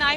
I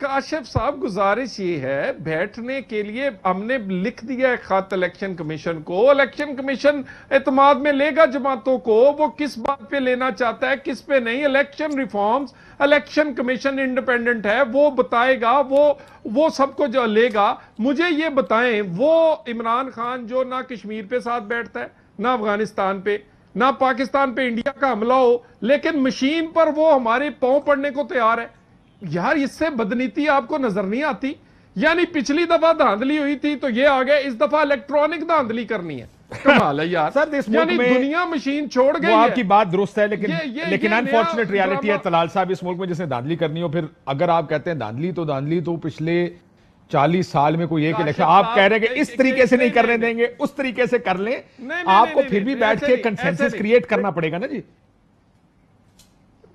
Kashif صاحب گزارش یہ ہے بیٹھنے کے لیے ہم نے لکھ دیا ہے خط الیکشن کمیشن کو. الیکشن کمیشن اعتماد میں لے گا جماعتوں کو, وہ کس بات پہ لینا چاہتا ہے کس پہ نہیں. Election reforms election commission independent ہے, وہ بتائے گا, وہ سب کو جو لے گا. مجھے یہ بتائیں وہ عمران خان جو نہ کشمیر پہ ساتھ بیٹھتا ہے نہ افغانستان پہ نہ پاکستان پہ انڈیا کا حملہ ہو, لیکن مشین پر وہ ہمارے پاؤں پڑنے کو تیار ہے. یار اس سے بدنیتی آپ کو نظر نہیں آتی؟ یعنی پچھلی دفعہ دھاندلی ہوئی تھی تو یہ آگے اس دفعہ الیکٹرانک دھاندلی کرنی ہے. کمال ہے یار. سر اس یعنی ملک میں دنیا مشین چھوڑ گئی وہ ہے. آپ کی بات درست ہے, لیکن یہ انفارچونیٹ نیا ریالٹی ہے ڈرامہ. طلال صاحب, اس ملک میں جس نے دھاندلی کرنی ہو, پھر اگر آپ کہتے ہیں دھاندلی تو پچھلے 40 سال میں کوئی ایک الیکشن آپ کہہ رہے ہیں کہ اس طریقے سے نہیں کرنے دیں گے, اس طریقے سے کر لیں, آپ کو پھر بھی بیٹھ کے کنسنسس کریٹ کرنا پڑے گا نا جی.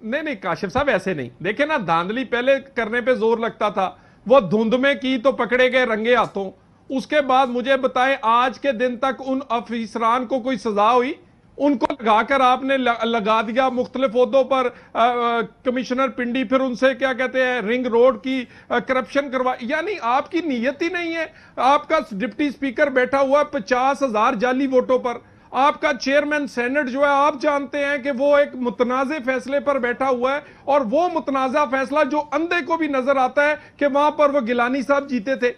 نہیں کاشف صاحب ایسے نہیں. دیکھیں نا دھاندلی پہلے کرنے پہ زور لگتا تھا, وہ دھند میں کی تو پکڑے گئے رنگے ہاتھوں. اس کے بعد مجھے بتائیں آج کے دن تک ان افسران کو کوئی سزا ہوئی؟ ان کو لگا کر آپ نے لگا دیا مختلف عہدوں پر, کمشنر پنڈی, پھر ان سے کیا کہتے ہیں رنگ روڈ کی کرپشن کروا. یعنی آپ کی نیت ہی نہیں ہے. آپ کا ڈپٹی سپیکر بیٹھا ہوا ہے 50,000 جعلی ووٹوں پر. آپ کا چیئرمین سینٹ جو ہے آپ جانتے ہیں کہ وہ ایک متنازع فیصلے پر بیٹھا ہوا ہے, اور وہ متنازع فیصلہ جو اندھے کو بھی نظر آتا ہے کہ وہاں پر وہ گیلانی صاحب جیتے تھے.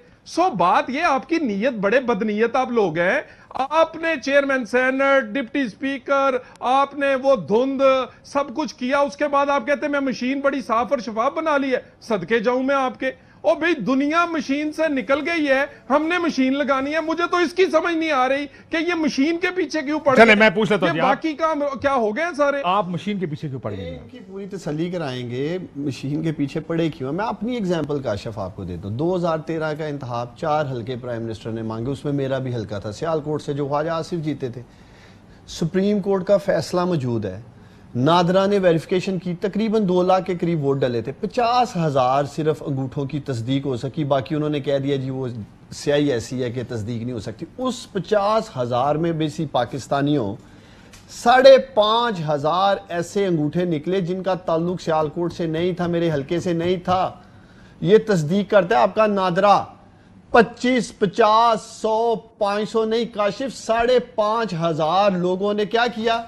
بات یہ آپ کی نیت, بڑے بدنیت آپ لوگ ہیں. آپ نے چیئرمین سینٹ, ڈپٹی سپیکر, آپ نے وہ دھند سب کچھ کیا, اس کے بعد آپ کہتے ہیں میں مشین بڑی صاف اور شفاف بنا لی ہے. صدقے جاؤں میں آپ کے. اور بھئی دنیا مشین سے نکل گئی ہے, ہم نے مشین لگانی ہے. مجھے تو اس کی سمجھ نہیں آ رہی کہ یہ مشین کے پیچھے کیوں پڑ گئے. چلے میں پوچھ لیتا ہوں, باقی کام کیا ہو گئے سارے؟ آپ مشین کے پیچھے کیوں پڑ گئے؟ ان کی پوری تسلی کرائیں گے مشین کے پیچھے پڑے کیوں. میں اپنی اگزامپل کاشف آپ کو دیتا ہوں. 2013 کا انتخاب 4 حلقے پرائم منسٹر نے مانگے, اس میں میرا بھی حلقہ تھا سیالکوٹ سے, جو خواجہ آصف جیتے تھے. سپریم کورٹ کا فیصلہ موجود ہے, نادرا نے ویریفیکیشن کی, تقریباً 2 لاکھ کے قریب ووٹ ڈلے تھے. 50,000 صرف انگوٹھوں کی تصدیق ہو سکی, باقی انہوں نے کہہ دیا جی وہ سیاہی ایسی ہے کہ تصدیق نہیں ہو سکتی. اس 50,000 میں بیسی پاکستانیوں 5,500 ایسے انگوٹھے نکلے جن کا تعلق سیالکوٹ سے نہیں تھا, میرے حلقے سے نہیں تھا. یہ تصدیق کرتا ہے آپ کا نادرا. 25, 50, 100, 500 نہیں کاشف, 5,500 لوگوں نے کیا کیا.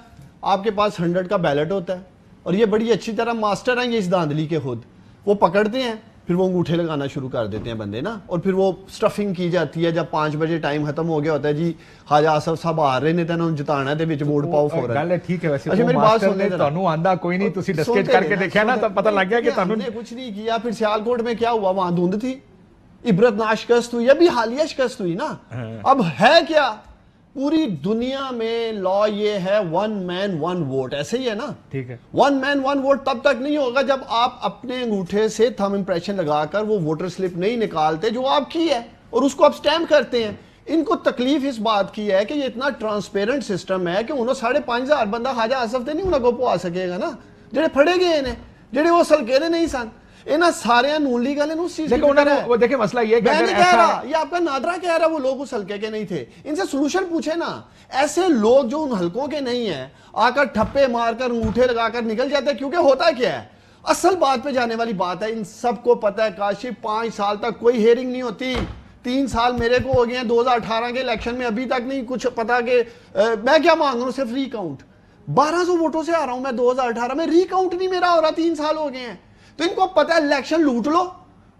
آپ کے پاس 100 کا بیلٹ ہوتا ہے, اور یہ بڑی اچھی طرح ماسٹر ہیں یہ اس دھاندلی کے خود. وہ پکڑتے ہیں, پھر وہ انگوٹھے لگانا شروع کر دیتے ہیں بندے نا, اور پھر وہ سٹفنگ کی جاتی ہے. جب 5 بجے ٹائم ختم ہو گیا ہوتا ہے, جی خواجہ آصف صاحب آ رہے نے تے انہوں جتانا ہے وچ ووٹ پاؤ فورا. گل ہے ٹھیک ہے, ویسے اچھا میری بات سن لیں, تانوں آندا کوئی نہیں, تسی ڈسکیٹ کر کے دیکھیا نا تب پتہ لگ گیا کہ تانوں نے کچھ نہیں کیا. پھر سیالکوٹ میں کیا ہوا, وہاں دھند تھی, عبرت ناک شکست ہوئی, ابھی حالیہ شکست ہوئی نا. اب ہے کیا پوری دنیا میں لا یہ ہے 1 man 1 vote, ایسے ہی ہے نا. ٹھیک ہے, 1 man 1 vote تب تک نہیں ہوگا جب آپ اپنے انگوٹھے سے تھم امپریشن لگا کر وہ ووٹر سلپ نہیں نکالتے جو آپ کی ہے, اور اس کو آپ سٹیمپ کرتے ہیں. ان کو تکلیف اس بات کی ہے کہ یہ اتنا ٹرانسپیرنٹ سسٹم ہے کہ انہوں 5,500 بندہ خواجہ آصف تے نہیں انہوں کو پوا سکے گا نا, جڑے پھڑے گئے ہیں جڑے وہ سلکے نہیں سن. انہاں سارے نون لیگ والے نوں چیز وہ دیکھیں مسئلہ یہ کہ میں نہیں کہہ رہا, یہ آپ کا نادرا کہہ رہا وہ لوگ اس حلقے کے نہیں تھے. ان سے سولوشن پوچھے نا. ایسے لوگ جو ان حلقوں کے نہیں ہیں آ کر ٹھپے مار کر انگوٹھے لگا کر نکل جاتے ہیں, کیونکہ ہوتا کیا ہے, اصل بات پہ جانے والی بات ہے. ان سب کو پتہ ہے کاشف 5 سال تک کوئی ہیئرنگ نہیں ہوتی. 3 سال میرے کو ہو گئے ہیں 2018 کے الیکشن میں, ابھی تک نہیں کچھ پتا کہ میں کیا مانگ رہا ہوں, صرف ری کاؤنٹ. 1200 ووٹوں سے آ رہا ہوں میں 2018 میں, ری کاؤنٹ نہیں میرا ہو رہا, 3 سال ہو گئے ہیں. تو ان کو پتہ ہے الیکشن لوٹ لو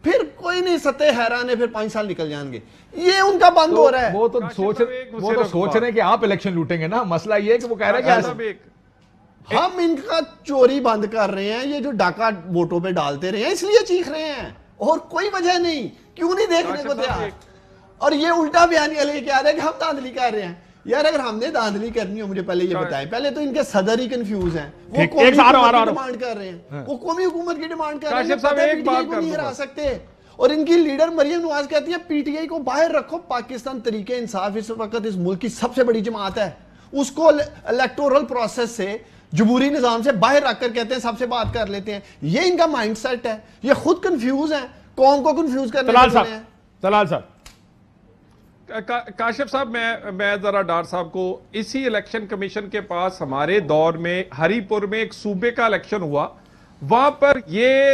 پھر کوئی نہیں ستے حیران ہے, پھر 5 سال نکل جائیں گے. یہ ان کا بند ہو رہا ہے. وہ تو سوچ رہے ہیں کہ آپ الیکشن لوٹیں گے نا. مسئلہ یہ ہے کہ وہ کہہ رہے ہیں کہ ہم ان کا چوری بند کر رہے ہیں, یہ جو ڈاکہ ووٹوں پہ ڈالتے رہے ہیں اس لیے چیخ رہے ہیں, اور کوئی وجہ نہیں. کیوں نہیں دیکھنے کو تیار؟ اور یہ الٹا بیانیہ لے کے آ رہے ہیں کہ ہم دھاندلی کر رہے ہیں. یار اگر ہم نے دھاندلی کرنی ہو, مجھے پہلے یہ بتائیں, پہلے تو ان کے صدر ہی کنفیوز ہیں. وہ قومی حکومت کی ڈیمانڈ کر رہے ہیں, وہ قومی حکومت کی ڈیمانڈ کر رہے ہیں, پتہ ہے پی ٹی آئی کو نہیں ہرا سکتے. اور ان کی لیڈر مریم نواز کہتی ہے پی ٹی آئی کو باہر رکھو. پاکستان تحریک انصاف اس وقت اس ملک کی سب سے بڑی جماعت ہے, اس کو الیکٹورل پروسیس سے جمہوری نظام سے باہر رکھ کر کہتے ہیں سب سے بات کر لیتے ہیں. یہ ان کا مائنڈ سیٹ ہے, یہ خود کنفیوز ہیں, قوم کو کنفیوز کرنے کے لیے ہیں. طلال صاحب کاشف صاحب, میں ذرا ڈار صاحب کو, اسی الیکشن کمیشن کے پاس ہمارے دور میں ہری پور میں ایک صوبے کا الیکشن ہوا, وہاں پر یہ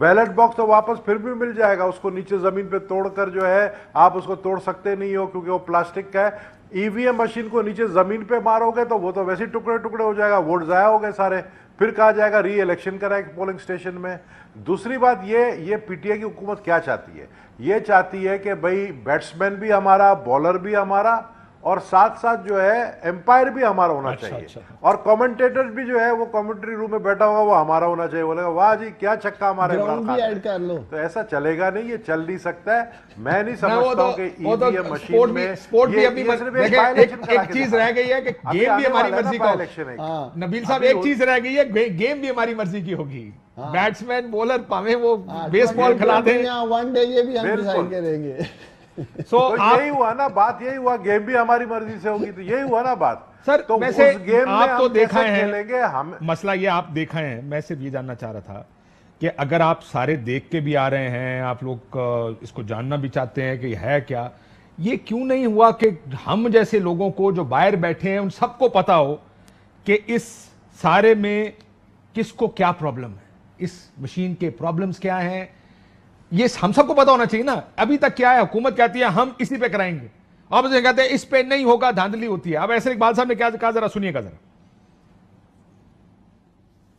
بیلٹ باکس تو واپس پھر بھی مل جائے گا, اس کو نیچے زمین پہ توڑ کر جو ہے آپ اس کو توڑ سکتے نہیں ہو کیونکہ وہ پلاسٹک کا ہے. ای وی ایم مشین کو نیچے زمین پہ مارو گے تو وہ تو ویسے ٹکڑے ٹکڑے ہو جائے گا, ووٹ ضائع ہو گئے سارے, پھر کہا جائے گا ری الیکشن کرائے پولنگ اسٹیشن میں. دوسری بات یہ پی ٹی آئی کی حکومت کیا چاہتی ہے, یہ چاہتی ہے کہ بھئی بیٹسمین بھی ہمارا, بالر بھی ہمارا, اور ساتھ ساتھ جو ہے امپائر بھی ہمارا ہونا چاہیے, اور کومنٹیٹر بھی جو ہے وہ کمنٹری روم میں بیٹھا ہوگا وہ ہمارا ہونا چاہیے. بولے گا واہ جی کیا چھکا ہمارے عمران خان نے. تو ایسا چلے گا نہیں, یہ چل نہیں سکتا ہے. میں نہیں سمجھتا ہوں کہ ای وی ایم مشین میں ایک چیز رہ گئی ہے کہ گیم بھی ہماری مرضی کا ہو. نبیل صاحب ایک چیز رہ گئی ہے, گیم بھی ہماری مرضی کی ہوگی. بیٹسمین بولر پاویں وہ بیس بال کھلا دیں, ون ڈے یہ بھی ہم ڈیسائیڈ کریں گے. یہی ہوا نا بات, یہی ہوا گیم بھی ہماری مرضی سے ہوگی, تو یہی ہوا نا بات. سر تو ویسے اس گیم میں آپ تو ہم دیکھا کیسے ہے کھیلیں گے, ہم مسئلہ یہ آپ دیکھا ہے. میں صرف یہ جاننا چاہ رہا تھا کہ اگر آپ سارے دیکھ کے بھی آ رہے ہیں, آپ لوگ اس کو جاننا بھی چاہتے ہیں کہ یہ ہے کیا, یہ کیوں نہیں ہوا کہ ہم جیسے لوگوں کو جو باہر بیٹھے ہیں ان سب کو پتا ہو کہ اس سارے میں کس کو کیا پرابلم ہے, اس مشین کے پرابلمز کیا ہیں, یہ ہم سب کو پتا ہونا چاہیے نا. ابھی تک کیا ہے, حکومت کہتی ہے ہم اسی پہ کرائیں گے, آپ کہتے ہیں اس پہ نہیں ہوگا, دھاندلی ہوتی ہے. اب ایسے اقبال صاحب نے کیا کہا, ذرا سنیے گا ذرا.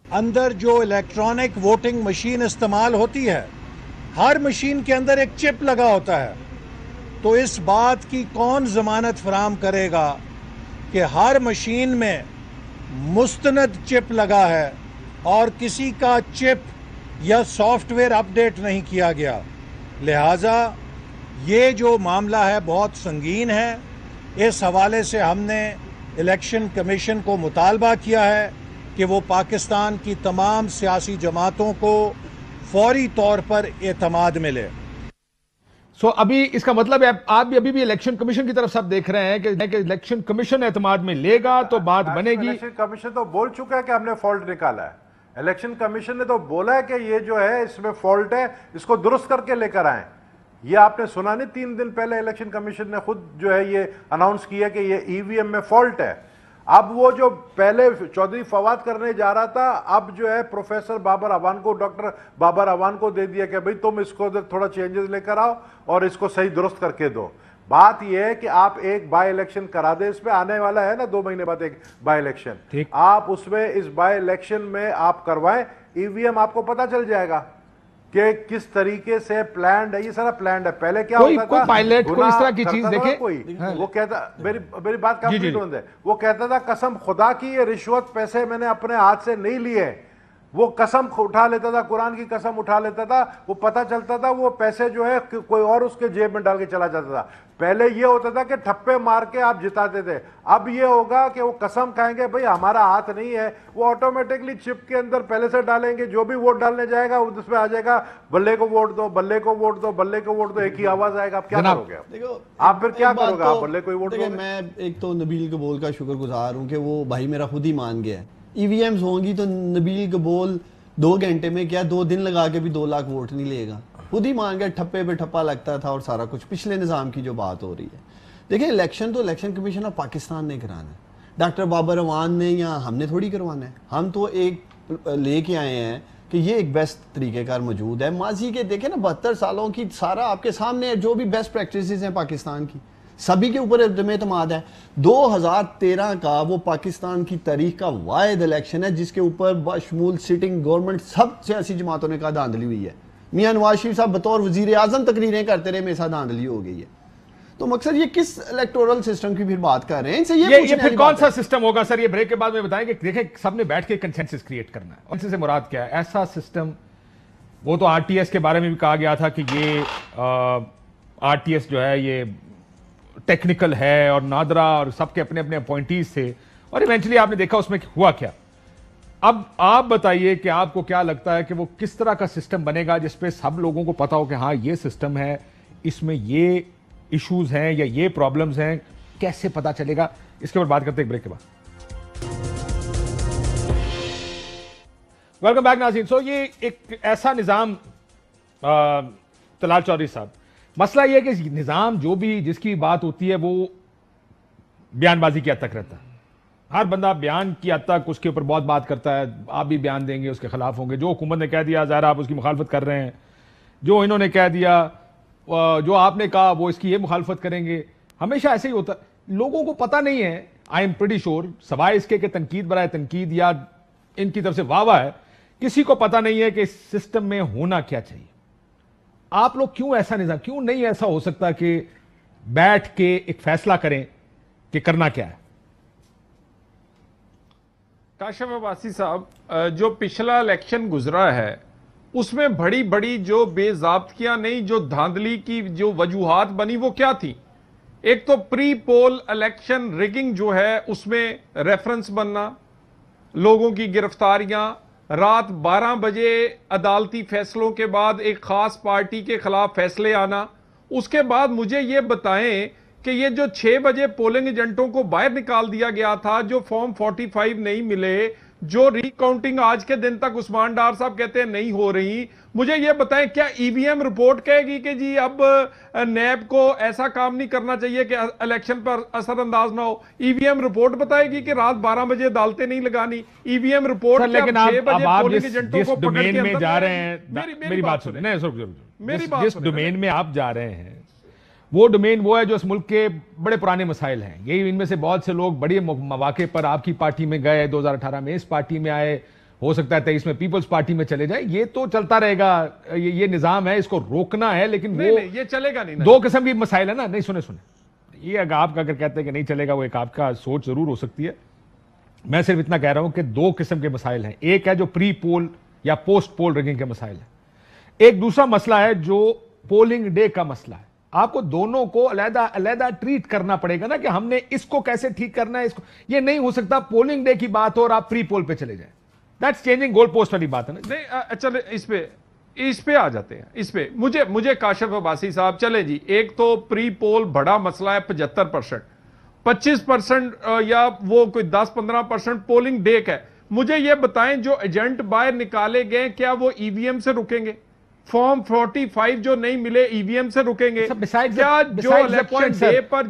اندر جو الیکٹرانک ووٹنگ مشین استعمال ہوتی ہے, ہر مشین کے اندر ایک چپ لگا ہوتا ہے. تو اس بات کی کون ضمانت فراہم کرے گا کہ ہر مشین میں مستند چپ لگا ہے اور کسی کا چپ یا سافٹ ویئر اپ ڈیٹ نہیں کیا گیا. لہٰذا یہ جو معاملہ ہے بہت سنگین ہے. اس حوالے سے ہم نے الیکشن کمیشن کو مطالبہ کیا ہے کہ وہ پاکستان کی تمام سیاسی جماعتوں کو فوری طور پر اعتماد ملے. ابھی اس کا مطلب ہے آپ بھی ابھی بھی الیکشن کمیشن کی طرف سب دیکھ رہے ہیں کہ الیکشن کمیشن اعتماد میں لے گا تو بات بنے گی. الیکشن کمیشن تو بول چکا ہے کہ ہم نے فالٹ نکالا ہے. الیکشن کمیشن نے تو بولا ہے کہ یہ جو ہے اس میں فالٹ ہے, اس کو درست کر کے لے کر آئیں. یہ آپ نے سنا نہیں, 3 دن پہلے الیکشن کمیشن نے خود جو ہے یہ اناؤنس کیا کہ یہ ای وی ایم میں فالٹ ہے. اب وہ جو پہلے چودھری فواد کرنے جا رہا تھا, اب جو ہے پروفیسر بابر اعوان کو, ڈاکٹر بابر اعوان کو دے دیا کہ بھئی تم اس کو تھوڑا چینجز لے کر آؤ اور اس کو صحیح درست کر کے دو. بات یہ ہے کہ آپ ایک بائی الیکشن کرا دیں, اس پہ آنے والا ہے نا 2 مہینے بعد ایک بائی الیکشن, آپ اس میں اس بائی الیکشن میں آپ کروائیں, ای وی ایم آپ کو پتا چل جائے گا کہ کس طریقے سے پلانڈ ہے. یہ سارا پلانڈ ہے. پہلے کیا ہوتا تھا, کوئی پائلٹ کوئی اس طرح کی چیز دیکھیں, وہ کہتا, میری بات کمپلیٹ ہونے دے, وہ کہتا تھا قسم خدا کی یہ رشوت پیسے میں نے اپنے ہاتھ سے نہیں لیے. وہ قسم اٹھا لیتا تھا, قرآن کی قسم اٹھا لیتا تھا, وہ پتا چلتا تھا وہ پیسے جو ہے کوئی اور اس کے جیب میں ڈال کے چلا جاتا تھا. پہلے یہ ہوتا تھا کہ ٹھپے مار کے آپ جتاتے تھے. اب یہ ہوگا کہ وہ قسم کھائیں گے بھئی ہمارا ہاتھ نہیں ہے, وہ آٹومیٹکلی چپ کے اندر پہلے سے ڈالیں گے, جو بھی ووٹ ڈالنے جائے گا اس پہ آ جائے گا بلے کو ووٹ دو, بلے کو ووٹ دو, بلے کو ووٹ دو, ایک ہی آواز آئے گا. آپ کیا کرو گے, آپ پھر کیا کرو گے, آپ بلے کو ووٹ دو. میں ایک تو نبیل قبول کا شکر گزار ہوں کہ وہ بھائی میرا خود ہی مان گیا ہے. ای وی ایمز ہوں گی تو نبیل قبول 2 گھنٹے میں کیا 2 دن لگا کے بھی 2 لاکھ ووٹ نہیں لے گا. خود ہی مان گیا, ٹھپے پہ ٹھپا لگتا تھا اور سارا کچھ. پچھلے نظام کی جو بات ہو رہی ہے, دیکھیں الیکشن تو الیکشن کمیشن آف پاکستان نے کرانا ہے. ڈاکٹر بابر اعوان نے یا ہم نے تھوڑی کروانا ہے. ہم تو ایک لے کے آئے ہیں کہ یہ ایک بیسٹ طریقہ کار موجود ہے. ماضی کے دیکھیں نا 72 سالوں کی سارا آپ کے سامنے جو بھی بیسٹ پریکٹسز ہیں پاکستان کی, سبھی کے اوپر اعتماد ہے. 2013 کا وہ پاکستان کی تاریخ کا واحد الیکشن ہے جس کے اوپر بشمول سٹنگ گورنمنٹ سب سیاسی جماعتوں نے کہا دھاندلی ہوئی ہے. میاں نواز شریف صاحب بطور وزیر اعظم تقریریں کرتے رہے میرے ساتھ دھاندلی ہو گئی ہے. تو مقصد یہ کس الیکٹورل سسٹم کی پھر بات کر رہے ہیں, ان سے یہ پھر کون سا سسٹم ہوگا سر؟ یہ بریک کے بعد میں بتائیں کہ دیکھیں سب نے بیٹھ کے کنسنسس کریٹ کرنا ہے. ان سے مراد کیا ہے ایسا سسٹم؟ وہ تو آر ٹی ایس کے بارے میں بھی کہا گیا تھا کہ یہ آر ٹی ایس جو ہے یہ ٹیکنیکل ہے اور نادرا اور سب کے اپنے اپنے اپوائنٹیز تھے, اور ایونچولی آپ نے دیکھا اس میں ہوا کیا. اب آپ بتائیے کہ آپ کو کیا لگتا ہے کہ وہ کس طرح کا سسٹم بنے گا جس پہ سب لوگوں کو پتا ہو کہ ہاں یہ سسٹم ہے, اس میں یہ ایشوز ہیں یا یہ پرابلمز ہیں, کیسے پتا چلے گا؟ اس کے اوپر بات کرتے ہیں بریک کے بعد. ویلکم بیک ناظرین. سو یہ ایک ایسا نظام طلال چودھری صاحب, مسئلہ یہ ہے کہ نظام جو بھی جس کی بات ہوتی ہے وہ بیان بازی کی حد تک رہتا ہے. ہر بندہ بیان کی حد تک اس کے اوپر بہت بات کرتا ہے, آپ بھی بیان دیں گے, اس کے خلاف ہوں گے. جو حکومت نے کہہ دیا ظاہر آپ اس کی مخالفت کر رہے ہیں, جو انہوں نے کہہ دیا, جو آپ نے کہا وہ اس کی یہ مخالفت کریں گے. ہمیشہ ایسے ہی ہوتا. لوگوں کو پتہ نہیں ہے, آئی ایم پریٹی شور, سوائے اس کے کہ تنقید برائے تنقید یا ان کی طرف سے واہ واہ ہے, کسی کو پتہ نہیں ہے کہ اس سسٹم میں ہونا کیا چاہیے. آپ لوگ کیوں ایسا نظام, کیوں نہیں ایسا ہو سکتا کہ بیٹھ کے ایک فیصلہ کریں کہ کرنا کیا ہے؟ کاشف عباسی صاحب, جو پچھلا الیکشن گزرا ہے اس میں بڑی بڑی جو بے ضابطگیاں نہیں, جو دھاندلی کی جو وجوہات بنی وہ کیا تھی؟ ایک تو پری پول الیکشن ریگنگ جو ہے اس میں ریفرنس بننا, لوگوں کی گرفتاریاں, رات 12 بجے عدالتی فیصلوں کے بعد ایک خاص پارٹی کے خلاف فیصلے آنا. اس کے بعد مجھے یہ بتائیں کہ یہ جو 6 بجے پولنگ ایجنٹوں کو باہر نکال دیا گیا تھا, جو فارم 45 نہیں ملے, جو ری کاؤنٹنگ آج کے دن تک عثمان ڈار صاحب کہتے ہیں نہیں ہو رہی, مجھے یہ بتائیں کیا ای وی ایم رپورٹ کہے گی کہ جی اب نیب کو ایسا کام نہیں کرنا چاہیے کہ الیکشن پر اثر انداز نہ ہو؟ ای وی ایم رپورٹ بتائے گی کہ رات 12 بجے عدالتیں نہیں لگانی؟ ای وی ایم رپورٹ لیکن آپ جس ڈومین میں جا رہے ہیں, میری بات سنیں, جس ڈومین میں آپ جا رہے ہیں وہ ڈومین وہ ہے جو اس ملک کے بڑے پرانے مسائل ہیں. یہی ان میں سے بہت سے لوگ بڑے مواقع پر آپ کی پارٹی میں گئے, 2018 میں اس پارٹی میں آئے, ہو سکتا ہے 23 میں پیپلز پارٹی میں چلے جائیں. یہ تو چلتا رہے گا, یہ نظام ہے, اس کو روکنا ہے. لیکن وہ یہ چلے گا نہیں, 2 قسم کی مسائل ہے نا. نہیں سنیں, یہ اگر آپ اگر کہتے ہیں کہ نہیں چلے گا, وہ ایک آپ کا سوچ ضرور ہو سکتی ہے. میں صرف اتنا کہہ رہا ہوں کہ 2 قسم کے مسائل ہیں. ایک ہے جو پری پول یا پوسٹ پول ریگنگ کے مسائل ہیں. ایک دوسرا مسئلہ ہے جو پولنگ ڈے کا مسئلہ ہے. آپ کو دونوں کو علیحدہ علیحدہ ٹریٹ کرنا پڑے گا نا, کہ ہم نے اس کو کیسے ٹھیک کرنا ہے. اس کو یہ نہیں ہو سکتا پولنگ ڈے کی بات ہو اور آپ پری پول پہ چلے جائیں. دیٹس چینجنگ گول پوسٹ والی بات ہے نا. نہیں چلے اس پہ آ جاتے ہیں. اس پہ مجھے کاشف عباسی صاحب, چلے جی, ایک تو پری پول بڑا مسئلہ ہے, 75%, 25% یا وہ کوئی 10-15% پولنگ ڈے کا ہے. مجھے یہ بتائیں جو ایجنٹ باہر نکالے گئے کیا وہ ای وی ایم سے رکیں گے؟ فارم 45 جو نہیں ملے ای وی ایم سے رکیں گے کیا؟ جو الیکشن ڈے پر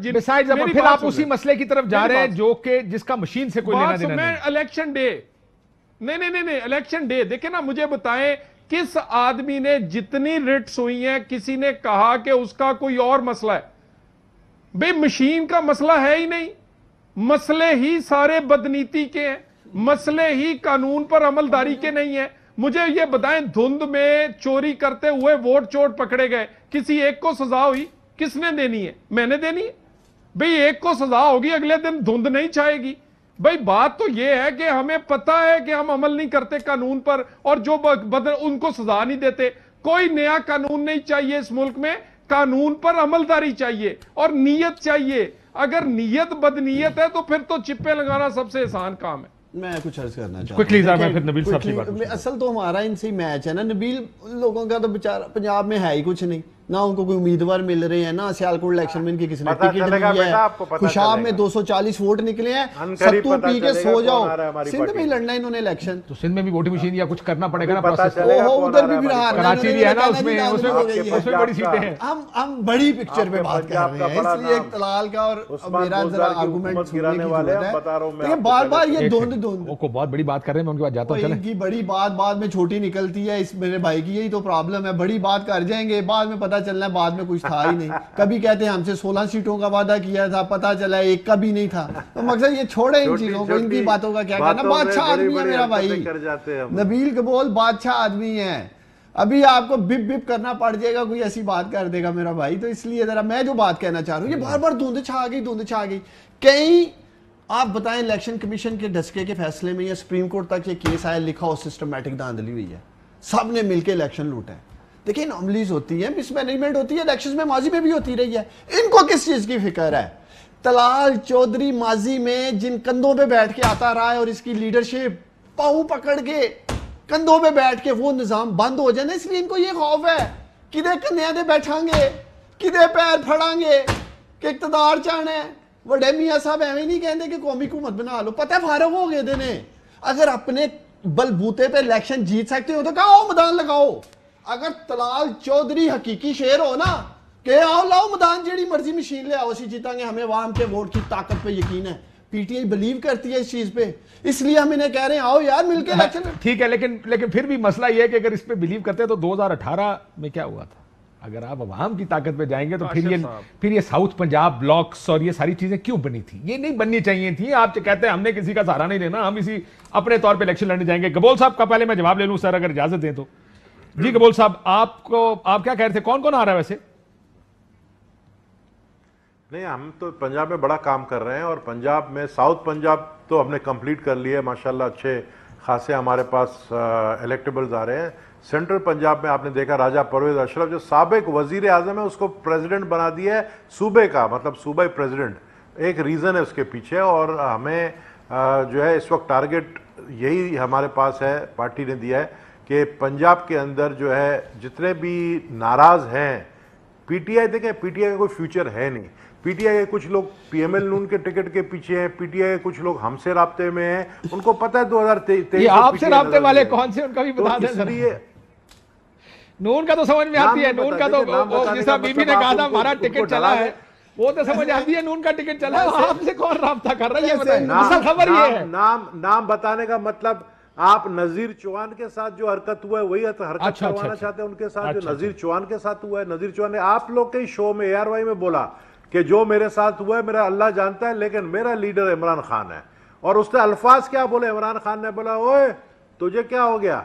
پھر آپ اسی مسئلے کی طرف جا رہے ہیں جو کہ جس کا مشین سے کوئی لینا دینا نہیں. الیکشن ڈے نہیں الیکشن ڈے دیکھیں نا, مجھے بتائیں کس آدمی نے, جتنی ریٹس ہوئی ہیں, کسی نے کہا کہ اس کا کوئی اور مسئلہ ہے؟ بھئی مشین کا مسئلہ ہے ہی نہیں, مسئلے ہی سارے بدنیتی کے ہیں, مسئلے ہی قانون پر عملداری کے نہیں ہیں. مجھے یہ بتائیں دھند میں چوری کرتے ہوئے ووٹ چور پکڑے گئے, کسی ایک کو سزا ہوئی؟ کس نے دینی ہے؟ میں نے دینی ہے. بھئی ایک کو سزا ہوگی, اگلے دن دھند نہیں چھائے گی. بھئی بات تو یہ ہے کہ ہمیں پتہ ہے کہ ہم عمل نہیں کرتے قانون پر, اور جو ان کو سزا نہیں دیتے. کوئی نیا قانون نہیں چاہیے اس ملک میں, قانون پر عملداری چاہیے اور نیت چاہیے. اگر نیت بدنیت ہے تو پھر تو چپے لگانا سب سے آسان کام ہے. میں کچھ عرض کرنا چاہتا ہوں. اصل تو ہمارا ان سے میچ ہے نا. نبیل لوگوں کا تو بیچارہ پنجاب میں ہے ہی کچھ نہیں, نہ ان کو کوئی امیدوار مل رہے ہیں, نہ سیالکوٹ الیکشن میں ان کی کسی نے ٹکٹ دی ہے. خوشاب میں 240 ووٹ نکلے ہیں, ستو پی کے سو جاؤ. سندھ میں لڑنا انہوں نے الیکشن, تو سندھ میں بھی ووٹنگ مشین یا کچھ کرنا پڑے گا نا پروسیس. ادھر بھی کراچی بھی ہے نا, اس میں بڑی سیٹیں ہیں. ہم بڑی پکچر پہ بات کر رہے ہیں, اس لیے طلال کا اور میرا ذرا آرگومنٹ سننے کی ضرورت ہے. بار بار یہ دھند کو بہت بڑی بات کر رہے ہیں, میں ان کے بعد جاتا ہوں. ان کی بڑی بات بعد میں چھوٹی نکلتی ہے. اس میرے بھائی کی یہی تو پرابلم ہے, بڑی بات کر جائیں گے, بعد میں پتہ چلنا ہے بعد میں کچھ تھا ہی نہیں. کبھی کہتے ہیں ہم سے 16 سیٹوں کا وعدہ کیا تھا, پتہ چلا ایک کا بھی نہیں تھا. تو مقصد یہ چھوڑے ان چیزوں کو, ان کی باتوں کا کیا کہنا. بادشاہ آدمی ہے میرا بھائی نبیل قبول, بادشاہ آدمی ہے. ابھی آپ کو بپ بپ کرنا پڑ جائے گا, کوئی ایسی بات کر دے گا میرا بھائی. تو اس لیے ذرا میں جو بات کہنا چاہ رہا ہوں, یہ بار بار دھند چھا گئی. کہیں آپ بتائیں الیکشن کمیشن کے ڈسکے کے فیصلے میں یا سپریم کورٹ تک یہ کیس آیا, لکھا ہو سسٹمیٹک دھاندلی ہوئی ہے, سب نے مل کے الیکشن لوٹا ہے. دیکھیں ناملیز ہوتی ہے, مس مینجمنٹ ہوتی ہے, الیکشنز میں ماضی میں بھی ہوتی رہی ہے. ان کو کس چیز کی فکر ہے؟ طلال چودھری ماضی میں جن کندھوں پہ بیٹھ کے آتا رہا ہے, اور اس کی لیڈرشپ پاؤں پکڑ کے کندھوں پہ بیٹھ کے وہ نظام بند ہو جائے نا, اس لیے ان کو یہ خوف ہے کدے کندھیاں دے بیٹھاں گے, کدے پیر پھڑاں گے کہ اقتدار چاہنا ہے. وڈے میاں صاحب ایویں نہیں کہندے کہ قومی حکومت بنا لو, پتہ فارغ ہو گئے دینے. اگر اپنے بلبوتے پہ الیکشن جیت سکتے ہو تو کہاں میدان لگاؤ. اگر طلال چودھری حقیقی شیر ہو نا کہ آؤ لاؤ میدان, جیڑی مرضی مشین لے آؤ, اسی جیتاں گے, ہمیں عوام کے ووٹ کی طاقت پہ یقین ہے. پی ٹی آئی بلیو کرتی ہے اس چیز پہ, اس لیے ہم انہیں کہہ رہے ہیں آؤ یار مل کے الیکشن. ٹھیک ہے, لیکن پھر بھی مسئلہ یہ ہے کہ اگر اس پہ بلیو کرتے ہیں تو 2018 میں کیا ہوا تھا؟ اگر آپ عوام کی طاقت پہ جائیں گے تو پھر یہ ساؤتھ پنجاب بلاکس اور یہ ساری چیزیں کیوں بنی تھی؟ یہ نہیں بننی چاہیے تھی. آپ کہتے ہیں ہم نے کسی کا سہارا نہیں لینا, ہم اسی اپنے طور پہ الیکشن لڑنے جائیں گے. گبول صاحب کا پہلے میں جواب لے لوں سر, اگر اجازت دیں تو. جی گبول صاحب, آپ کیا کہہ رہے تھے, کون کون آ رہا ہے ویسے؟ نہیں, ہم تو پنجاب میں بڑا کام کر رہے ہیں, اور پنجاب میں ساؤتھ پنجاب تو ہم نے کمپلیٹ کر لیے ماشاءاللہ. اچھے خاصے ہمارے پاس الیکٹیبلز آ رہے ہیں. سینٹرل پنجاب میں آپ نے دیکھا راجہ پرویز اشرف جو سابق وزیر اعظم ہے اس کو پریزیڈنٹ بنا دیا ہے صوبے کا, مطلب صوبائی پریزیڈنٹ. ایک ریزن ہے اس کے پیچھے, اور ہمیں جو ہے اس وقت ٹارگٹ یہی ہمارے پاس ہے, پارٹی نے دیا ہے کہ پنجاب کے اندر جو ہے جتنے بھی ناراض ہیں پی ٹی آئی, دیکھیں پی ٹی آئی کا کوئی فیوچر ہے نہیں. پی ٹی آئی کے کچھ لوگ پی ایم ایل نون کے ٹکٹ کے پیچھے ہیں, پی ٹی آئی کے کچھ لوگ ہم سے رابطے میں ہیں, ان کو پتہ ہے 2023 آپ سے رابطے والے کون سے, ان کا بھی بتا دیں. اس لیے نون کا تو سمجھ میں آتی ہے, نون کا تو جس طرح بی بی نے کہا تھا ہمارا ٹکٹ چلا ہے وہ تو سمجھ آتی ہے, نون کا ٹکٹ چلا ہے. آپ سے کون رابطہ کر رہا ہے یہ بتائیں, اصل خبر یہ ہے. نام بتانے کا مطلب آپ نذیر چوہان کے ساتھ جو حرکت ہوا ہے وہی حرکت کروانا چاہتے ہیں ان کے ساتھ جو نذیر چوہان کے ساتھ ہوا ہے. نذیر چوہان نے آپ لوگ کے شو میں ARY میں بولا کہ جو میرے ساتھ ہوا ہے میرا اللہ جانتا ہے, لیکن میرا لیڈر عمران خان ہے. اور اس نے الفاظ کیا بولے, عمران خان نے بولا اوئے تجھے کیا ہو گیا.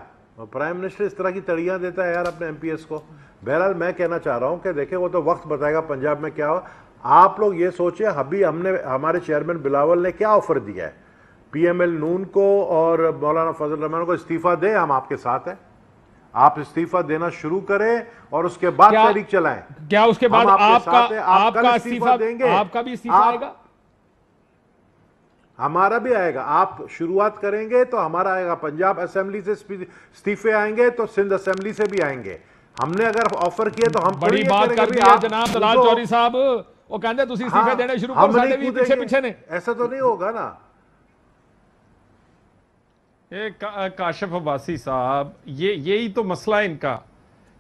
پرائم منسٹر اس طرح کی تڑیاں دیتا ہے یار اپنے MP S کو. بہرحال میں کہنا چاہ رہا ہوں کہ دیکھیں وہ تو وقت بتائے گا پنجاب میں کیا ہو. آپ لوگ یہ سوچیں, ابھی ہمارے چیئرمین بلاول نے کیا آفر دیا ہے پی ایم ایل نون کو اور مولانا فضل الرحمان کو, استعفیٰ دیں, ہم آپ کے ساتھ ہیں. آپ استعفیٰ دینا شروع کریں اور اس کے بعد تحریک چلائیں. کیا اس کے بعد آپ کا استعفیٰ دیں گے, آپ کا بھی استعفیٰ آئے گا؟ ہمارا بھی آئے گا. آپ شروعات کریں گے تو ہمارا آئے گا. پنجاب اسمبلی سے استعفے آئیں گے تو سندھ اسمبلی سے بھی آئیں گے. ہم نے اگر آفر کیے تو ہم بڑی بات کر دی ہے جناب طلال چوہدری صاحب, وہ کہتے ہیں تسی استعفے دینے شروع کرو, ساڈے بھی پیچھے نے. ایسا تو نہیں ہوگا نا. کاشف عباسی صاحب, یہی تو مسئلہ ان کا.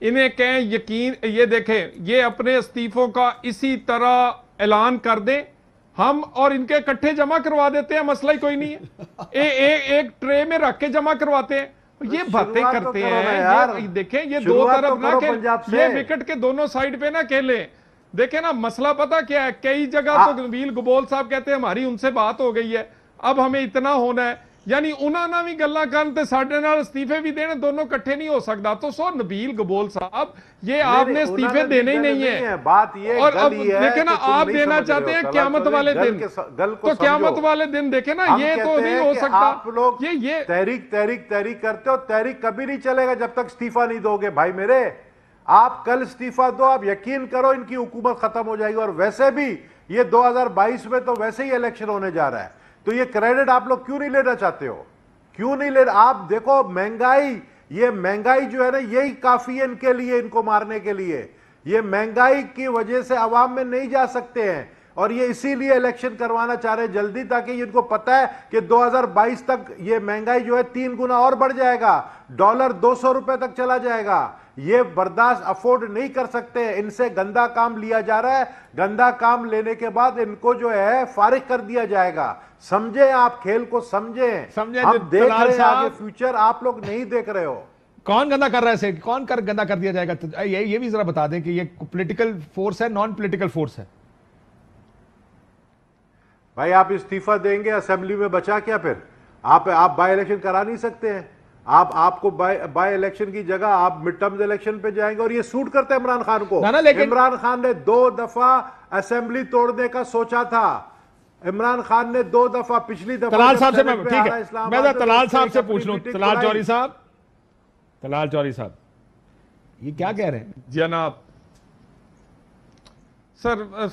انہیں کہیں یقین, یہ دیکھیں یہ اپنے استعفوں کا اسی طرح اعلان کر دیں, ہم اور ان کے اکٹھے جمع کروا دیتے ہیں, مسئلہ ہی کوئی نہیں ہے. ایک ٹرے میں رکھ کے جمع کرواتے ہیں, یہ باتیں کرتے ہیں. دیکھیں یہ دو طرف نہ کہ یہ وکٹ کے دونوں سائیڈ پہ نہ کھیلیں. دیکھیں نا مسئلہ پتہ کیا ہے, کئی جگہ تو نبیل گبول صاحب کہتے ہیں ہماری ان سے بات ہو گئی ہے, اب ہمیں اتنا ہونا ہے. یعنی انہوں نے بھی گلا کرتے ساڑھے نال استعفے بھی دینے, دونوں کٹھے نہیں ہو سکتا. تو سو نبیل گبول صاحب یہ آپ نے استعفے دینے ہی نہیں ہیں. بات یہ اور اب دیکھیں نا آپ دینا چاہتے ہیں قیامت والے دن, تو قیامت والے دن دیکھیں نا یہ تو نہیں ہو سکتا. آپ لوگ تحریک کرتے ہو, تحریک کبھی نہیں چلے گا جب تک استعفیٰ نہیں دو گے بھائی میرے. آپ کل استعفیٰ دو, آپ یقین کرو ان کی حکومت ختم ہو جائے گی. اور ویسے بھی یہ 2022 میں تو ویسے ہی الیکشن ہونے جا رہا ہے, تو یہ کریڈٹ آپ لوگ کیوں نہیں لینا چاہتے ہو, کیوں نہیں لے. آپ دیکھو مہنگائی, یہ مہنگائی جو ہے نا یہی کافی ہے ان کے لیے, ان کو مارنے کے لیے. یہ مہنگائی کی وجہ سے عوام میں نہیں جا سکتے ہیں, اور یہ اسی لیے الیکشن کروانا چاہ رہے ہیں جلدی, تاکہ ان کو پتہ ہے کہ 2022 تک یہ مہنگائی جو ہے 3 گنا اور بڑھ جائے گا, ڈالر 200 روپے تک چلا جائے گا. یہ برداشت افورڈ نہیں کر سکتے. ان سے گندا کام لیا جا رہا ہے, گندا کام لینے کے بعد ان کو جو ہے فارغ کر دیا جائے گا. سمجھیں, آپ کھیل کو سمجھیں. ہم دیکھ رہے ہیں آگے فیوچر, آپ لوگ نہیں دیکھ رہے ہو. کون گندا کر رہا ہے, کون گندا کر دیا جائے گا؟ یہ بھی ذرا بتا دیں کہ یہ پولیٹیکل فورس ہے, نان پولیٹیکل فورس ہے؟ بھائی آپ استعفیٰ دیں گے اسمبلی میں بچا کیا پھر؟ آپ بائی الیکشن کرا نہیں سکتے ہیں. آپ کو بائی الیکشن کی جگہ آپ مڈ ٹرمز الیکشن پہ جائیں گے, اور یہ سوٹ کرتے ہیں عمران خان کو. عمران خان نے 2 دفعہ اسمبلی توڑنے کا سوچا تھا. عمران خان نے 2 دفعہ, پچھلی دفعہ طلال صاحب سے ٹھیک ہے, میں طلال صاحب سے پوچھ لوں. طلال چوہدری صاحب یہ کیا کہہ رہے ہیں جناب؟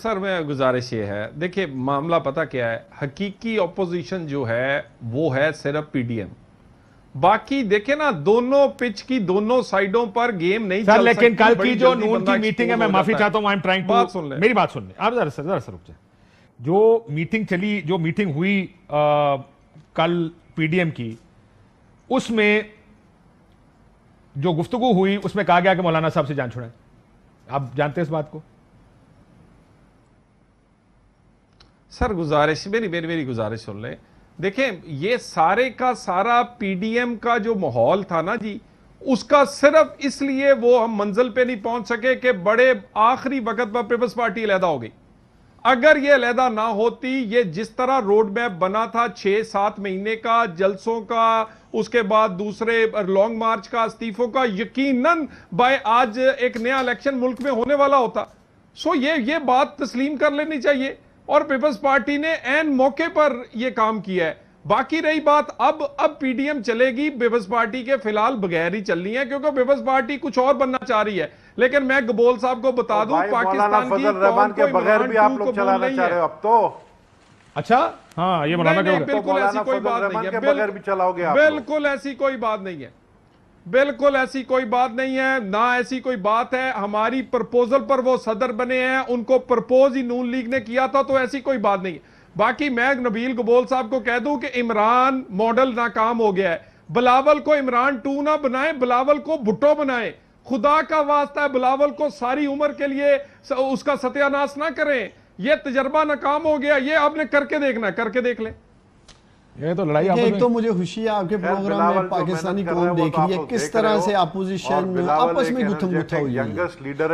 سر میں گزارش یہ ہے, دیکھیں معاملہ پتہ کیا ہے, حقیقی اپوزیشن جو ہے وہ ہے صرف پی ڈی ایم. باقی دیکھیں نا دونوں پچ کی دونوں سائیڈوں پر گیم نہیں چل سکتی. لیکن کل کی جو نون کی میٹنگ ہے, میں معافی چاہتا ہوں, میری بات سن لیں آپ ذرا سا رک جائیں. جو میٹنگ چلی, جو میٹنگ ہوئی کل پی ڈی ایم کی, اس میں جو گفتگو ہوئی اس میں کہا گیا کہ مولانا صاحب سے جان چھڑائیں. آپ جانتے ہیں اس بات کو؟ سر گزارش میری گزارش سن لیں. دیکھیں یہ سارے کا سارا پی ڈی ایم کا جو ماحول تھا نا جی, اس کا صرف اس لیے وہ ہم منزل پہ نہیں پہنچ سکے کہ بڑے آخری وقت پر پیپلز پارٹی علیحدہ ہو گئی. اگر یہ علیحدہ نہ ہوتی, یہ جس طرح روڈ میپ بنا تھا 6-7 مہینے کا, جلسوں کا, اس کے بعد دوسرے لانگ مارچ کا, استعفوں کا, یقیناً بائی آج ایک نیا الیکشن ملک میں ہونے والا ہوتا. سو یہ بات تسلیم کر لینی چاہیے, اور پیپلز پارٹی نے عین موقع پر یہ کام کیا ہے. باقی رہی بات اب پی ڈی ایم چلے گی پیپلز پارٹی کے فی الحال بغیر ہی چلنی ہے, کیونکہ پیپلز پارٹی کچھ اور بننا چاہ رہی ہے. لیکن میں گبول صاحب کو بتا دوں, پاکستان کی قوم کو بغیر بھی آپ لوگ چلانا چاہ رہے ہو اب تو. اچھا ہاں یہ مولانا بالکل ایسی کوئی بات نہیں ہے, بالکل ایسی کوئی بات نہیں ہے, بالکل ایسی کوئی بات نہیں ہے, نہ ایسی کوئی بات ہے. ہماری پرپوزل پر وہ صدر بنے ہیں, ان کو پرپوز ہی نون لیگ نے کیا تھا, تو ایسی کوئی بات نہیں ہے. باقی میں نبیل گبول صاحب کو کہہ دوں کہ عمران ماڈل ناکام ہو گیا ہے. بلاول کو عمران 2 نہ بنائیں, بلاول کو بھٹو بنائیں. خدا کا واسطہ ہے, بلاول کو ساری عمر کے لیے اس کا ستیہ ناش نہ کریں. یہ تجربہ ناکام ہو گیا, یہ آپ نے کر کے دیکھنا ہے, کر کے دیکھ لیں. یہ تو لڑائی ایک تو مجھے خوشی ہے آپ کے پروگرام میں پاکستانی قوم دیکھ رہی ہے کس طرح سے اپوزیشن آپس میں گتھم گتھا ہوئی ہے.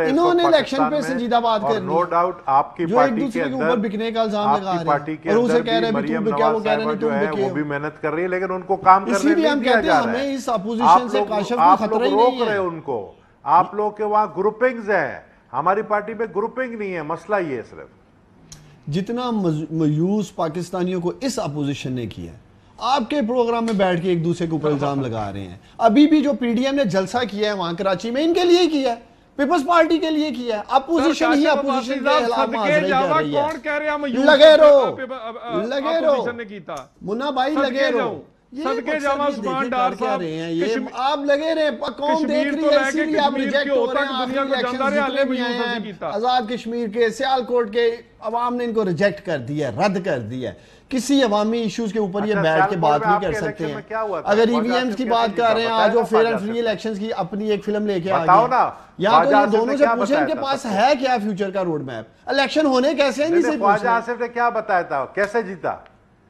انہوں نے الیکشن پہ سنجیدہ بات کرنی ہے, جو ایک دوسرے کے اوپر بکنے کا الزام لگا رہے ہیں, اور اسے کہہ رہے ہیں تم بکیا, وہ کہہ رہے ہیں تم بکے. وہ بھی محنت کر رہی ہے لیکن ان کو کام کرنے نہیں دیا جا رہا ہے. ہمیں اس اپوزیشن سے کاشف کو خطرہ ہی نہیں ہے. ان کو آپ لوگ کے وہاں گروپنگز ہیں, ہماری پارٹی میں گروپنگ نہیں ہے. مسئلہ یہ ہے صرف جتنا میوس پاکستانیوں کو اس اپوزیشن نے کیا ہے, آپ کے پروگرام میں بیٹھ کے ایک دوسرے کے اوپر الزام لگا رہے ہیں. ابھی بھی جو پی ڈی ایم نے جلسہ کیا ہے وہاں کراچی میں, ان کے لیے کیا ہے, پیپلز پارٹی کے لیے کیا ہے. اپوزیشن ہی اپوزیشن کے خلاف معاذرت کر رہی ہے. لگے رہو منا بھائی, لگے رہو. صدقے جاواں عثمان ڈار صاحب, آپ لگے رہے ہیں, قوم دیکھ رہی ہے, اسی لیے آپ ریجیکٹ ہو رہے ہیں. آخری الیکشن جتنے بھی آئے ہیں, آزاد کشمیر کے, سیالکوٹ کے, عوام نے ان کو ریجیکٹ کر دیا ہے, رد کر دیا ہے. کسی عوامی ایشوز کے اوپر یہ بیٹھ کے بات نہیں کر سکتے ہیں. اگر ای وی ایمز کی بات کر رہے ہیں, آج وہ فیئر اینڈ فری الیکشنز کی اپنی ایک فلم لے کے آ گئے. یا تو یہ دونوں سے پوچھیں ان کے پاس ہے کیا فیوچر کا روڈ میپ, الیکشن ہونے کیسے ہیں. نہیں, خواجہ آصف نے کیا بتایا تھا, کیسے جیتا,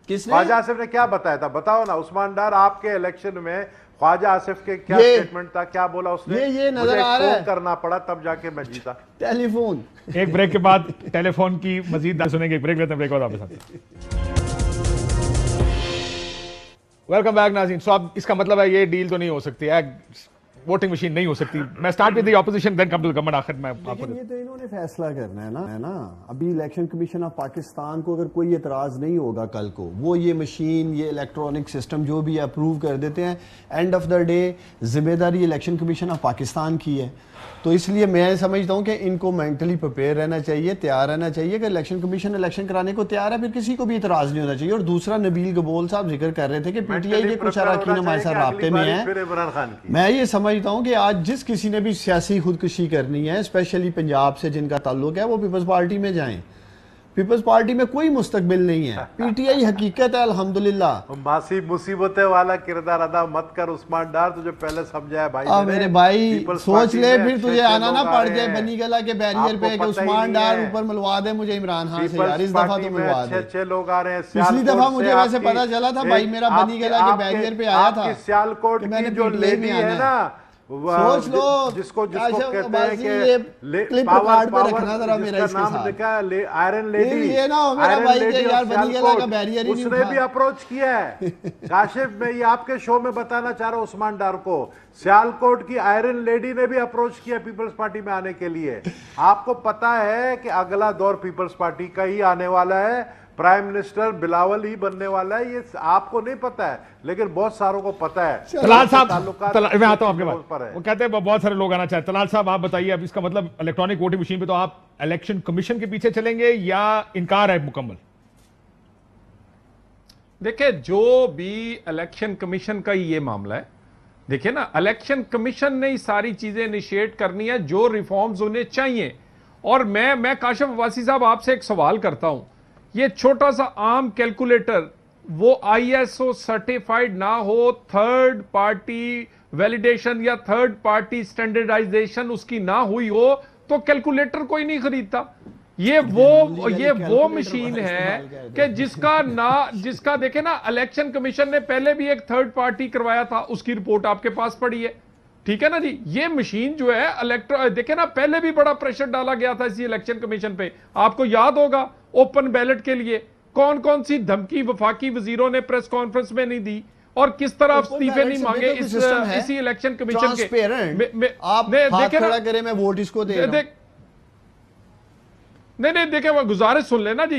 خواجہ آصف نے کیا بتایا تھا, بتاؤ نا. عثمان ڈار آپ کے الیکشن میں خواجہ آصف کے کیا سٹیٹمنٹ تھا, کیا بولا اس نے, یہ نظر آ رہا ہے, کرنا پڑا تب جا کے میں جیتا. ٹیلی فون. ایک بریک کے بعد ٹیلی فون کی مزید سنیں گے, ایک بریک لیتے ہیں, بریک بعد آپ کے ساتھ. ویلکم بیک ناظرین. سو اب اس کا مطلب ہے یہ ڈیل تو نہیں ہو سکتی ہے, ووٹنگ مشین نہیں ہو سکتی. میں start with the opposition then come to government. آخر میں آپ کو یہ تو انہوں نے فیصلہ کرنا ہے نا. ابھی الیکشن کمیشن آف پاکستان کو اگر کوئی اعتراض نہیں ہوگا کل کو, وہ یہ مشین, یہ الیکٹرانک سسٹم جو بھی اپروو کر دیتے ہیں, اینڈ آف دا ڈے ذمہ داری الیکشن کمیشن آف پاکستان کی ہے. تو اس لیے میں سمجھتا ہوں کہ ان کو مینٹلی پریپیئر رہنا چاہیے, تیار رہنا چاہیے کہ الیکشن کمیشن الیکشن کرانے کو تیار ہے, پھر کسی کو بھی اعتراض نہیں ہونا چاہیے. اور دوسرا, نبیل گبول صاحب ذکر کر رہے تھے کہ پی ٹی آئی کے کچھ اراکین ہمارے ساتھ رابطے میں ہیں. میں یہ سمجھتا ہوں کہ آج جس کسی نے بھی سیاسی خودکشی کرنی ہے, اسپیشلی پنجاب سے جن کا تعلق ہے, وہ پیپلز پارٹی میں جائیں. پیپلز پارٹی میں کوئی مستقبل نہیں ہے. پی ٹی آئی حقیقت ہے الحمدللہ. ماسی مصیبتیں والا کردار ادا مت کر عثمان ڈار, تجھے پہلے سمجھا ہے بھائی. میرے بھائی سوچ لے, پھر تجھے آنا نہ پڑ جائے بنی گلا کے بیریئر پہ کہ عثمان ڈار اوپر ملوا دے مجھے عمران خان سے. یار اس دفعہ تو ملوا دے. اچھے لوگ آ رہے ہیں. پچھلی دفعہ مجھے ویسے پتا چلا تھا بھائی میرا بنی گلا کے بیریئر پہ آیا تھا. سیالکوٹ کی جو لیڈی ہے نا, سوچ لو جس کو کہتے ہیں کہ پاور جس کا نام لکھا ہے آئرن لیڈی, اس نے بھی اپروچ کیا ہے. کاشف میں یہ آپ کے شو میں بتانا چاہ رہا ہوں عثمان ڈار کو, سیالکوٹ کی آئرن لیڈی نے بھی اپروچ کیا پیپلز پارٹی میں آنے کے لیے. آپ کو پتا ہے کہ اگلا دور پیپلز پارٹی کا ہی آنے والا ہے, پرائم منسٹر بلاول ہی بننے والا ہے. یہ آپ کو نہیں پتا ہے لیکن بہت ساروں کو پتا ہے. طلال صاحب, میں آتا ہوں آپ کے بعد. وہ کہتے ہیں بہت سارے لوگ آنا چاہتے ہیں. طلال صاحب آپ بتائیے, اب اس کا مطلب الیکٹرانک ووٹنگ مشین پہ تو آپ الیکشن کمیشن کے پیچھے چلیں گے یا انکار ہے مکمل؟ دیکھیں جو بھی الیکشن کمیشن کا یہ معاملہ ہے, دیکھیں نا, الیکشن کمیشن نے ہی ساری چیزیں انیشیٹ کرنی ہے جو ریفارمز انہیں چاہیے. اور میں کاشف عباسی صاحب آپ سے ایک سوال کرتا ہوں, یہ چھوٹا سا عام کیلکولیٹر وہ آئی ایس او سرٹیفائیڈ نہ ہو, تھرڈ پارٹی ویلیڈیشن یا تھرڈ پارٹی سٹینڈرڈائزیشن اس کی نہ ہوئی ہو, تو کیلکولیٹر کوئی نہیں خریدتا. یہ وہ مشین ہے کہ جس کا دیکھیں نا الیکشن کمیشن نے پہلے بھی ایک تھرڈ پارٹی کروایا تھا, اس کی رپورٹ آپ کے پاس پڑی ہے, ٹھیک ہے نا جی. یہ مشین جو ہے دیکھیں نا پہلے بھی بڑا پریشر ڈالا گیا تھا اسی الیکشن کمیشن پہ, آپ کو یاد ہوگا اوپن بیلٹ کے لیے کون کون سی دھمکی وفاقی وزیروں نے پریس کانفرنس میں نہیں دی, اور کس طرح استعفے نہیں مانگے اسی الیکشن کمیشن کے. آپ ہاتھ کھڑا کریں میں ووٹ اس کو دے رہا ہوں. نہیں دیکھیں وہ گزارش سن لینا جی,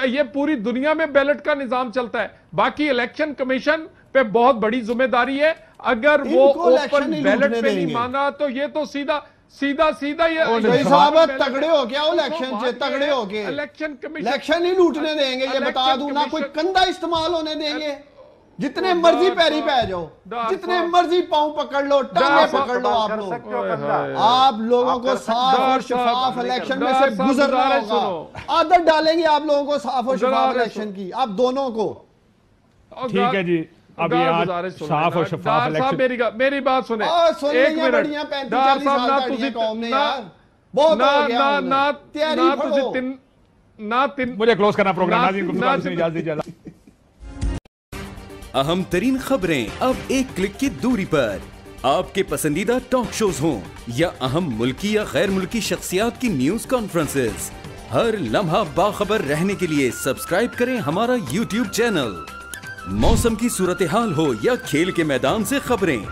یہ پوری دنیا میں بیلٹ کا نظام چلتا ہے, باقی الیکشن کمیشن پہ بہت بڑی ذمہ داری ہے. اگر وہ اوپن بیلٹ پہ نہیں مانا تو یہ تو سیدھا یہ صاحب تگڑے ہو کیا الیکشن سے, تگڑے ہو کے الیکشن ہی لوٹنے دیں گے, یہ بتا دوں نہ کوئی کندھا استعمال ہونے دیں گے. جتنے مرضی پیری پہ جاؤ, جتنے مرضی پاؤں پکڑ لو, ٹانگیں پکڑ لو, آپ لوگوں کو صاف اور شفاف الیکشن میں سے گزرنا ہوگا. عادت ڈالیں گے آپ لوگوں کو صاف اور شفاف الیکشن کی, آپ دونوں کو. ٹھیک ہے جی, اب یہ آج صاف اور شفاف الیکشن. میری بات سنیں ایک منٹ. ڈار صاحب مجھے کلوز کرنا پروگرام, ناظرین گفتگو سے اجازت دیجیے. اہم ترین خبریں اب ایک کلک کی دوری پر, آپ کے پسندیدہ ٹاک شوز ہوں یا اہم ملکی یا غیر ملکی شخصیات کی نیوز کانفرنسز, ہر لمحہ باخبر رہنے کے لیے سبسکرائب کریں ہمارا یوٹیوب چینل. موسم کی صورتحال ہو یا کھیل کے میدان سے خبریں,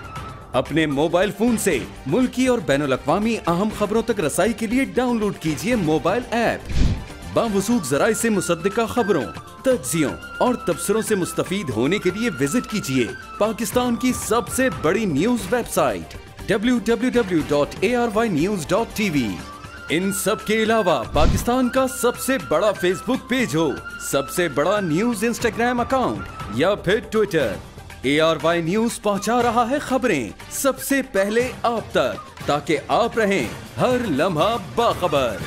اپنے موبائل فون سے ملکی اور بین الاقوامی اہم خبروں تک رسائی کے لیے ڈاؤن لوڈ کیجیے موبائل ایپ. باوثوق ذرائع سے مصدقہ خبروں, تجزیوں اور تبصروں سے مستفید ہونے کے لیے وزٹ کیجیے پاکستان کی سب سے بڑی نیوز ویب سائٹ www.arYnews.tv. ان سب کے علاوہ پاکستان کا سب سے بڑا فیس بک پیج ہو, سب سے بڑا نیوز انسٹاگرام اکاؤنٹ یا پھر ٹویٹر, ARY نیوز پہنچا رہا ہے خبریں سب سے پہلے آپ تک, تاکہ آپ رہیں ہر لمحہ باخبر.